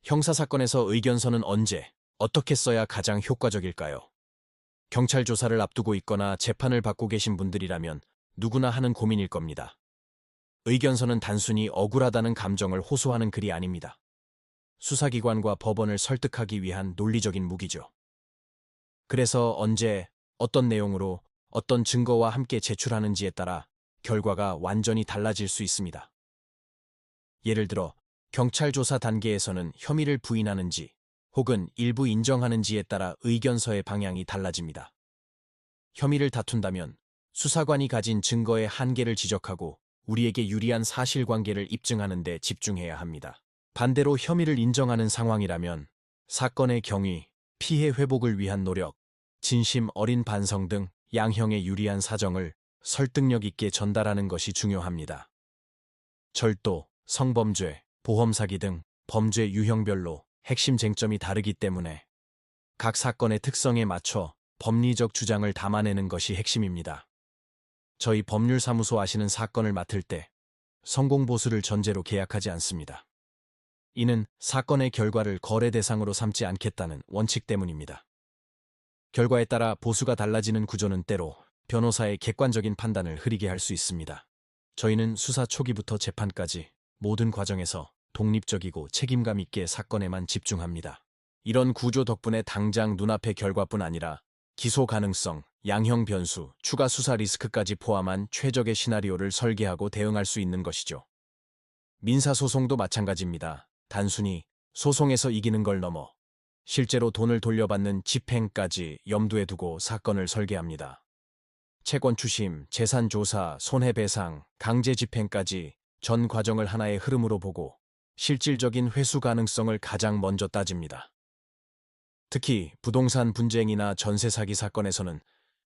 형사사건에서 의견서는 언제, 어떻게 써야 가장 효과적일까요? 경찰 조사를 앞두고 있거나 재판을 받고 계신 분들이라면 누구나 하는 고민일 겁니다. 의견서는 단순히 억울하다는 감정을 호소하는 글이 아닙니다. 수사기관과 법원을 설득하기 위한 논리적인 무기죠. 그래서 언제, 어떤 내용으로, 어떤 증거와 함께 제출하는지에 따라 결과가 완전히 달라질 수 있습니다. 예를 들어, 경찰 조사 단계에서는 혐의를 부인하는지 혹은 일부 인정하는지에 따라 의견서의 방향이 달라집니다. 혐의를 다툰다면 수사관이 가진 증거의 한계를 지적하고 우리에게 유리한 사실관계를 입증하는 데 집중해야 합니다. 반대로 혐의를 인정하는 상황이라면 사건의 경위, 피해 회복을 위한 노력, 진심 어린 반성 등 양형에 유리한 사정을 설득력 있게 전달하는 것이 중요합니다. 절도, 성범죄, 보험사기 등 범죄 유형별로 핵심 쟁점이 다르기 때문에 각 사건의 특성에 맞춰 법리적 주장을 담아내는 것이 핵심입니다. 저희 법률사무소 아시는 사건을 맡을 때 성공보수를 전제로 계약하지 않습니다. 이는 사건의 결과를 거래 대상으로 삼지 않겠다는 원칙 때문입니다. 결과에 따라 보수가 달라지는 구조는 때로 변호사의 객관적인 판단을 흐리게 할 수 있습니다. 저희는 수사 초기부터 재판까지 모든 과정에서 독립적이고 책임감 있게 사건에만 집중합니다. 이런 구조 덕분에 당장 눈앞의 결과뿐 아니라 기소 가능성, 양형 변수, 추가 수사 리스크까지 포함한 최적의 시나리오를 설계하고 대응할 수 있는 것이죠. 민사소송도 마찬가지입니다. 단순히 소송에서 이기는 걸 넘어 실제로 돈을 돌려받는 집행까지 염두에 두고 사건을 설계합니다. 채권 추심, 재산 조사, 손해배상, 강제 집행까지 전 과정을 하나의 흐름으로 보고 실질적인 회수 가능성을 가장 먼저 따집니다. 특히 부동산 분쟁이나 전세 사기 사건에서는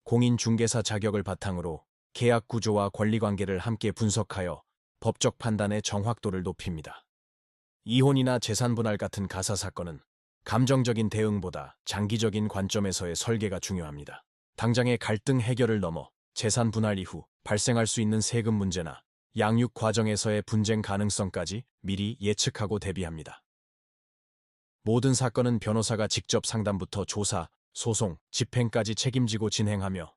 공인중개사 자격을 바탕으로 계약 구조와 권리관계를 함께 분석하여 법적 판단의 정확도를 높입니다. 이혼이나 재산 분할 같은 가사 사건은 감정적인 대응보다 장기적인 관점에서의 설계가 중요합니다. 당장의 갈등 해결을 넘어 재산 분할 이후 발생할 수 있는 세금 문제나 양육 과정에서의 분쟁 가능성까지 미리 예측하고 대비합니다. 모든 사건은 변호사가 직접 상담부터 조사, 소송, 집행까지 책임지고 진행하며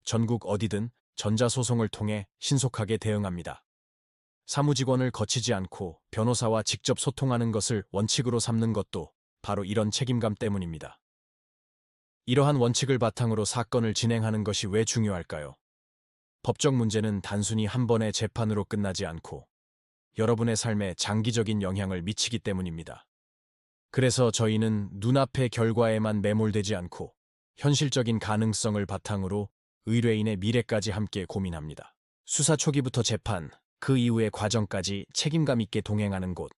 전국 어디든 전자소송을 통해 신속하게 대응합니다. 사무직원을 거치지 않고 변호사와 직접 소통하는 것을 원칙으로 삼는 것도 바로 이런 책임감 때문입니다. 이러한 원칙을 바탕으로 사건을 진행하는 것이 왜 중요할까요? 법적 문제는 단순히 한 번의 재판으로 끝나지 않고 여러분의 삶에 장기적인 영향을 미치기 때문입니다. 그래서 저희는 눈앞의 결과에만 매몰되지 않고 현실적인 가능성을 바탕으로 의뢰인의 미래까지 함께 고민합니다. 수사 초기부터 재판, 그 이후의 과정까지 책임감 있게 동행하는 곳,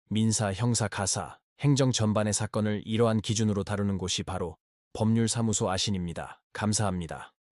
민사, 형사, 가사, 행정 전반의 사건을 이러한 기준으로 다루는 곳이 바로 법률사무소 아신입니다. 감사합니다.